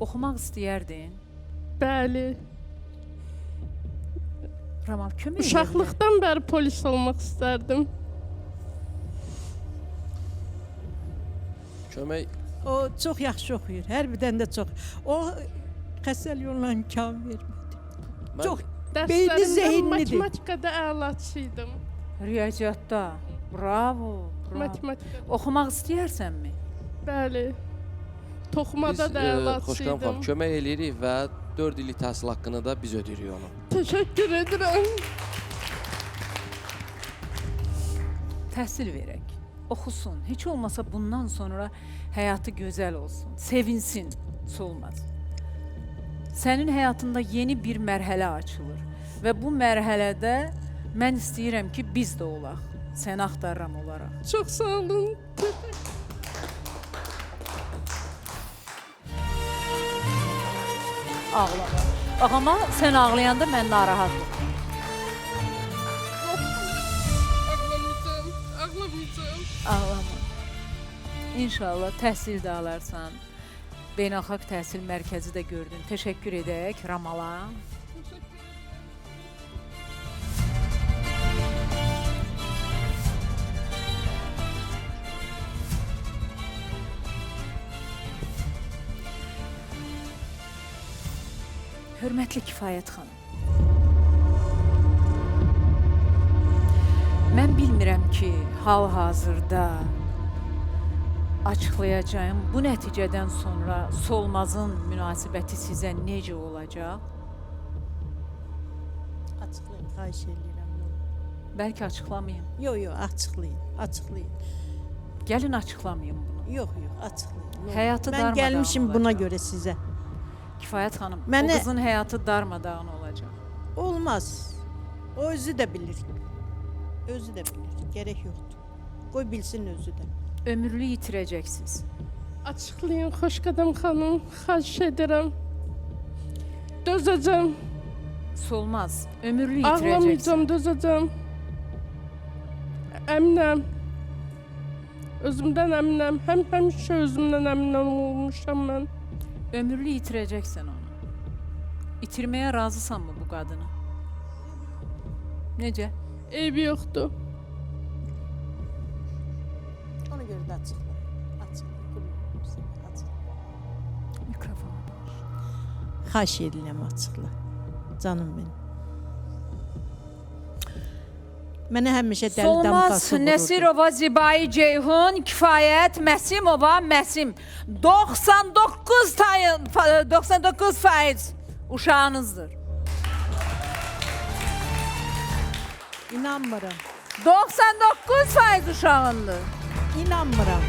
Oxumaq istəyərdin? Bəli. Ramal, kömək edə bilər. Uşaqlıqdan bəri polis olmaq istərdim. Kömək O çox yaxşı oxuyur. Hər birdən də çox. O xəstəlik yolla imkan vermədi. mən Çox beyni Dərslərimdə zehinlidir. matematikada əlaçıydım. Riyaziyyatda. Bravo, bravo. Matematikada. Oxumaq istəyirsənmi? Bəli. Toxumada da Xoşqanım əlaçıydım. xanım kömək eləyirik və 4 illik təhsil haqqını da biz ödəyirik onu. Təşəkkür edirəm. Təhsil verək. Oxusun. Heç olmasa bundan sonra həyatı gözəl olsun. Sevinsin. Solmaz. Sənin həyatında yeni bir mərhələ açılır. Və bu mərhələdə mən istəyirəm ki, biz də olaq. Səni axtarıram olaraq. Çox sağ olun. Ağlama. Bax, amma sən ağlayanda mən narahatam. Ağlamayacağım. Ağlamayacağım. Ağlama. İnşallah təhsil də alarsan. Beynəlxalq Təhsil Mərkəzi də gördün. Təşəkkür edək Ramala. Hörmətli Kifayət xanım. Mən bilmirəm ki, hal-hazırda açıqlayacağım bu nəticədən sonra Solmazın münasibəti sizə necə olacaq? Açıqlayın, xahiş edirəm. Bəlkə açıqlamayım. Yox, yox, açıqlayın, açıqlayın. Gəlin açıqlamayım bunu. Yox, yox, açıqlayın. Həyatı Mən darmadağın gəlmişim buna olacaq. görə sizə. Kifayət xanım, Mənə- o qızın həyatı darmadağın olacaq. Olmaz. O özü də bilir. Özü də bilir. Gərək yoxdur. Qoy bilsin özü də. Ömürlü itirəcəksiniz. Açıqlayın Xoşqədəm xanım. Xahiş edirəm. Dözəcəm. Solmaz, ömürlü itirəcəksən. Ağlamayacağım, dözəcəm. Əminəm. Özümdən əminəm. Həmişə özümdən əmin olmuşam mən. Ömürlü itirəcəksən onu. İtirməyə razısanmı bu qadını? Necə? Eybi yoxdur. Ona görə də açıqla. Açıqla. Açıqla. Mikrofona bax. Xahiş edirəm açıqla. Canım mənim. Mənə həmişə dəli Solmaz damğası vururdu. Nəsirova Zibai Ceyhun, Kifayət Məsimova Məsim. 99% uşağınızdır. İnanmıram. 99% uşağındır. İnanmıram.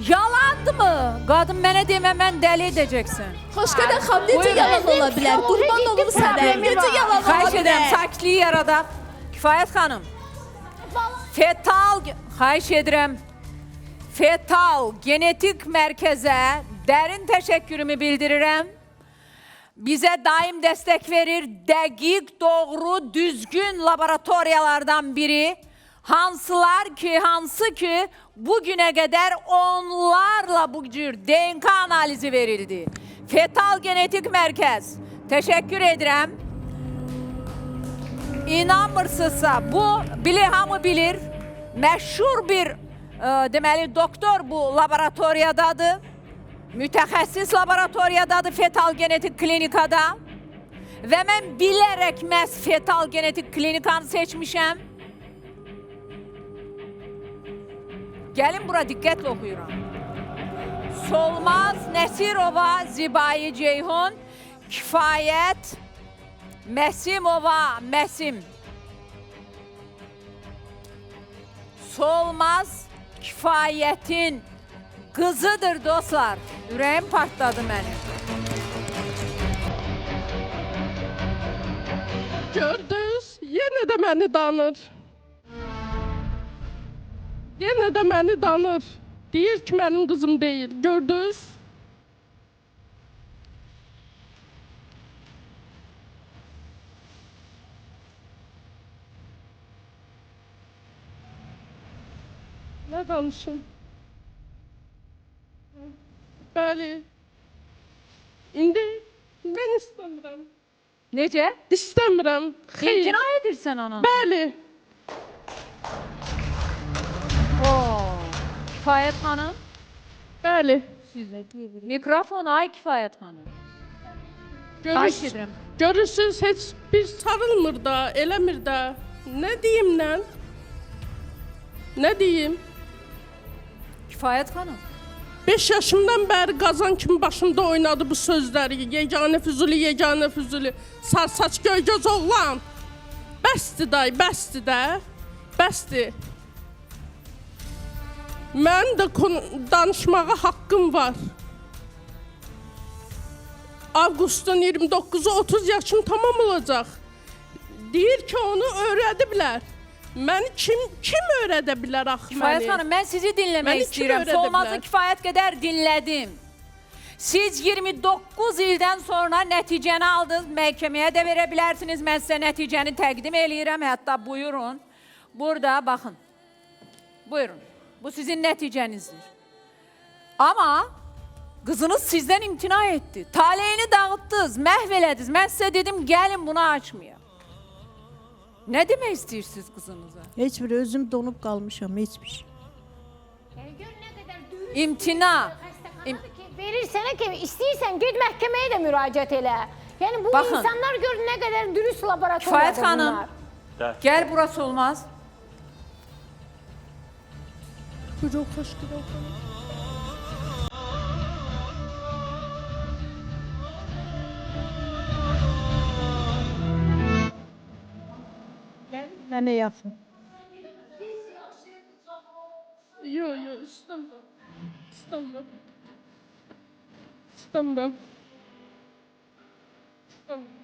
Yalandı mı? Qadın mənə demə, mən dəli edəcəksən. Xoşqədəm xanım, necə yalan ola bilər? Qurban olum sənə. Necə yalan ola Xahiş edirəm, bilər? sakitliyi yaradaq. Kifayət xanım. Fetal, xahiş edirəm. Fetal Genetik Mərkəzə dərin təşəkkürümü bildirirəm. Bizə daim dəstək verir. Dəqiq, doğru, düzgün laboratoriyalardan biri. Hansı ki bugünə qədər onlarla bu cür DNK analizi verildi. Fetal Genetik Mərkəz. Təşəkkür edirəm. İnanmırsınızsa bu hamı bilir. Məşhur bir deməli doktor bu laboratoriyadadır. Mütəxəssis laboratoriyadadır fetal genetik klinikada. Və mən bilərək məhz fetal genetik klinikanı seçmişəm. Gəlin bura diqqətlə oxuyuram. Solmaz Nəsirova Zibai Ceyhun, Kifayət Məsimova Məsim. Solmaz Kifayətin qızıdır dostlar. Ürəyim partladı mənim. Gördünüz? Yenə də məni danır. Yenə də məni danır. Deyir ki, mənim qızım deyil. Gördünüz? Nə danışım? Bəli. İndi mən istəmirəm. Necə? İstəmirəm. Xeyr. İmtina edirsən ana. Bəli. Kifayət xanım. Bəli. Mikrofon ay Kifayət xanım. Xahiş edirəm. Görürsünüz heç bir sarılmır da, eləmir də. Nə deyim mən? Nə deyim? Kifayət xanım. 5 yaşımdan bəri qazan kimi başımda oynadı bu sözləri. Yeganə Füzuli, yeganə Füzuli. Sarsaç göygöz oğlan. Bəsdir day, bəsdir də. Bəsdir. Mən də danışmağa haqqım var. Avqustun 29-u 30 yaşım tamam olacaq. Deyir ki, onu öyrədiblər. Məni kim öyrədə bilər axı məni? Kifayət xanım, mən sizi dinləmək Məni kim istəyirəm. öyrədə Solmazı bilər? kifayət qədər dinlədim. Siz 29 ildən sonra nəticəni aldınız, məhkəməyə də verə bilərsiniz. Mən sizə nəticəni təqdim eləyirəm, hətta buyurun. Burada, baxın. Buyurun, bu sizin nəticənizdir. Amma qızınız sizdən imtina etdi. Taleyini dağıtdınız, məhv elədiniz. Mən sizə dedim, gəlin bunu açmayaq. Nə demək istəyirsiniz qızınıza? Heç bir özüm donub qalmışam, heç bir şey. Yəni gör nə qədər dürüst İmtina. xəstəxanadır ki, verir sənə ki, istəyirsən get məhkəməyə də müraciət elə. Yəni bu Baxın. insanlar gör nə qədər dürüst laboratoriyadır Kifayət bunlar. xanım, gəl burası olmaz. Buyurun, xoş geldin. Mənə yaxın. Yo, istəmirəm. İstəmirəm. İstəmirəm. İstəmirəm.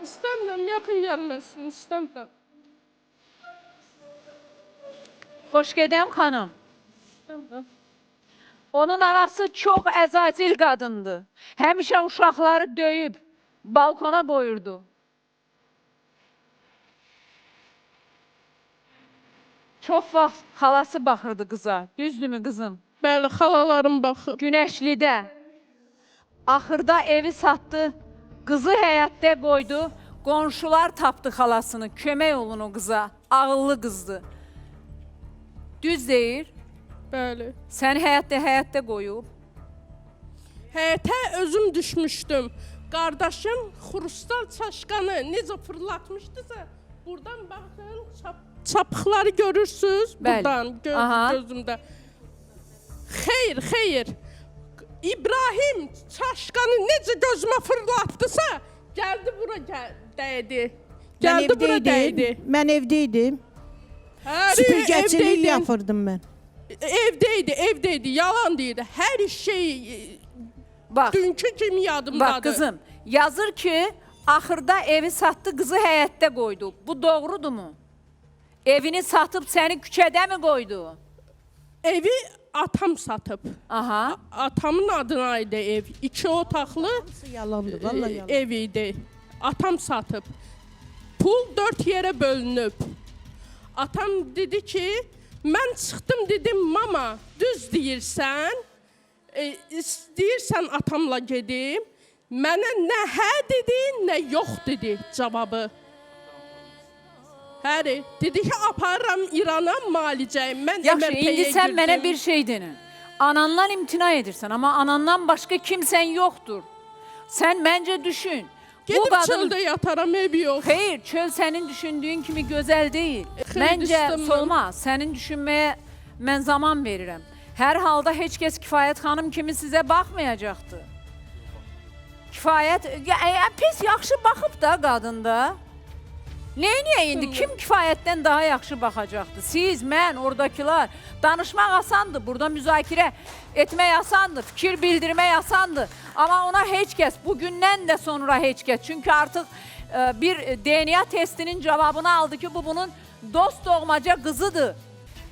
İstəmirəm, yaxın gəlməsin, istəmirəm. Xoş gedəm xanım. İstəmirəm. Onun anası çox əzazil qadındır. Həmişə uşaqları döyüb, balkona qoyurdu. Çox vaxt xalası baxırdı qıza. Düzdürmü qızım? Bəli, xalalarım baxır. Günəşlidə. Axırda evi satdı, qızı həyətdə qoydu. Qonşular tapdı xalasını, kömək olun o qıza. Ağıllı qızdır. Düz deyir. Bəli. Səni həyətdə qoyub. Həyətə özüm düşmüşdüm. Qardaşım xrustal çaşqanı necə fırlatmışdısa, buradan baxın, çapıqları görürsünüz, Bəli. buradan Aha. gözümdə. Xeyr. İbrahim çaşqanı necə gözümə fırlatdısa, gəldi bura dəydi. Gəldi bura dəydi. Mən evdəydim. Hər Süpürgəçilik evdəydin. yapırdım mən. Evdeydi, yalan deyirdi. Hər şey Bax. dünkü kimi yadımdadır. Bax qızım, yazır ki, axırda evi satdı, qızı həyətdə qoydu. Bu doğrudurmu? Evini satıb səni küçədə mi qoydu? Evi atam satıb. Aha. Atamın adına idi ev. 2 otaqlı Yalandır, vallahi yalan. ev idi. Atam satıb. Pul 4 yerə bölünüb. Atam dedi ki, mən çıxdım dedim, mama, düz deyirsən, istəyirsən atamla gedim. Mənə nə hə dedi, nə yox dedi cavabı. Həri, dedi ki, aparıram İrana müalicəyə. Mən Yaxşı, MRT-yə indi sən mənə girdim. bir şey denin. Anandan imtina edirsən, amma anandan başqa kimsən yoxdur. Sən məncə düşün. Gedib çöldə yataram, ev yox. Xeyr, çöl sənin düşündüyün kimi gözəl deyil. Xeyr, Məncə istəmirəm. Solmaz, sənin düşünməyə mən zaman verirəm. Hər halda heç kəs Kifayət xanım kimi sizə baxmayacaqdır. Kifayət, pis yaxşı baxıb da qadında. Neyniyə indi? Kim Kifayətdən daha yaxşı baxacaqdır? Siz, mən, oradakılar. Danışmaq asandır, burada müzakirə etmək asandır, fikir bildirmək asandır. Amma ona heç kəs, bugündən də sonra heç kəs. Çünki artıq bir DNA testinin cavabını aldı ki, bu bunun dost doğmaca qızıdır.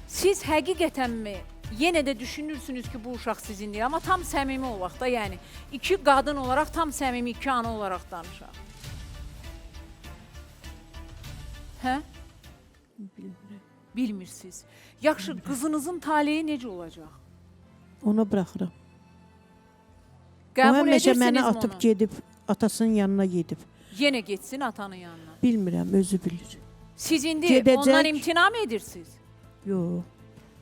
Siz həqiqətənmi yenə də düşünürsünüz ki, bu uşaq sizindir. Amma tam səmimi olaq da, yəni. İki qadın olaraq, tam səmimi iki ana olaraq danışaq. Hə? Bilmirsiniz. Yaxşı, qızınızın taleyi necə olacaq? Ona buraxıram. O Qəbul həmişə məni edirsiniz atıb onu. gedib, atasının yanına gedib. Yenə getsin atanın yanına. Bilmirəm, özü bilir. Siz indi Gedəcək. ondan imtina mı edirsiniz? Yox,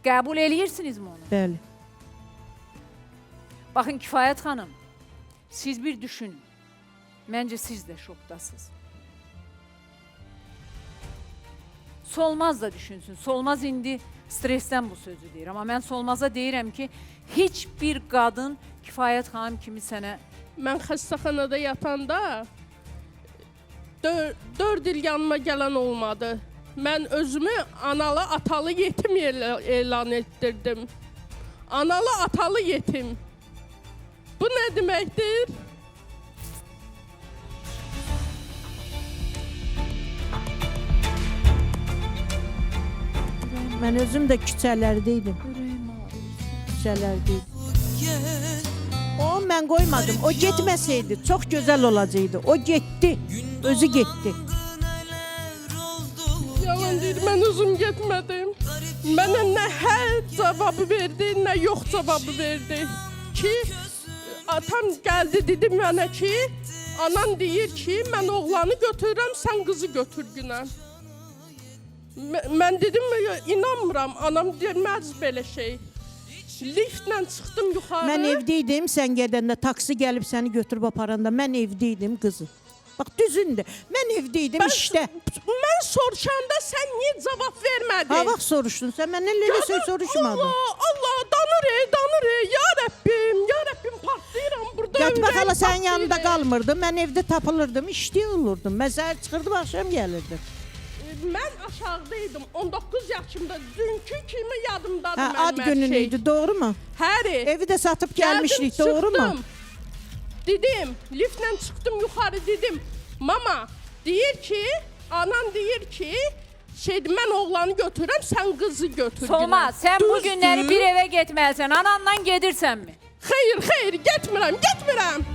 Qəbul eləyirsinizmi onu? bəli. Baxın Kifayət xanım, siz bir düşünün. Məncə siz də şokdasınız. Solmaz da düşünsün. Solmaz indi stresdən bu sözü deyir. Amma mən Solmaza deyirəm ki, heç bir qadın Kifayət xanım kimi sənə Mən xəstəxanada yatanda 4 il yanıma gələn olmadı. Mən özümü analı, atalı yetim elan etdirdim. Analı, atalı yetim. Bu nə deməkdir? Mən özüm də küçələrdəydim. Küçələrdəydim. O mən qoymadım. O getməsəydi çox gözəl olacaqdı. O getdi. Özü getdi. Yalan deyir, mən özüm getmədim. Mənə nə hə cavabı verdi, nə yox cavabı verdi. Ki, atam gəldi dedi mənə ki, anan deyir ki, mən oğlanı götürürəm, sən qızı götür günən. Mən dedim, inanmıram, anam deməz belə şey. Liftlə çıxdım yuxarı. Mən evdəydim, sən gedəndə taksi gəlib səni götürüb aparanda mən evdəydim qızı. Bax düzündür. Mən evdəydim işdə. Mən soruşanda sən niyə cavab vermədin? Ha vaxt soruşdun sən məndən elə söz soruşmadın. Allah, danır, ya Rəbbim, partlayıram burada. Yatmaq hala sənin partlayır. yanında qalmırdım. Mən evdə tapılırdım, işdə olurdum. Mən səhər çıxırdım, axşam gəlirdim. Mən aşağıdaydım, 19 yaşımda, dünkü kimi yadımdadır Hə, mənim ad hər günün şey. idi, doğru mu? Həri. Evi də satıb Gəldim, gəlmişdik, doğru mu? çıxdım. Dedim, liftlə çıxdım yuxarı dedim. Mama, deyir ki, anan deyir ki, mən oğlanı götürürəm, sən qızı götür. Solmaz, sən bu Düzdür? günləri bir evə getməlisən. Ananla gedirsənmi? Xeyr, getmirəm.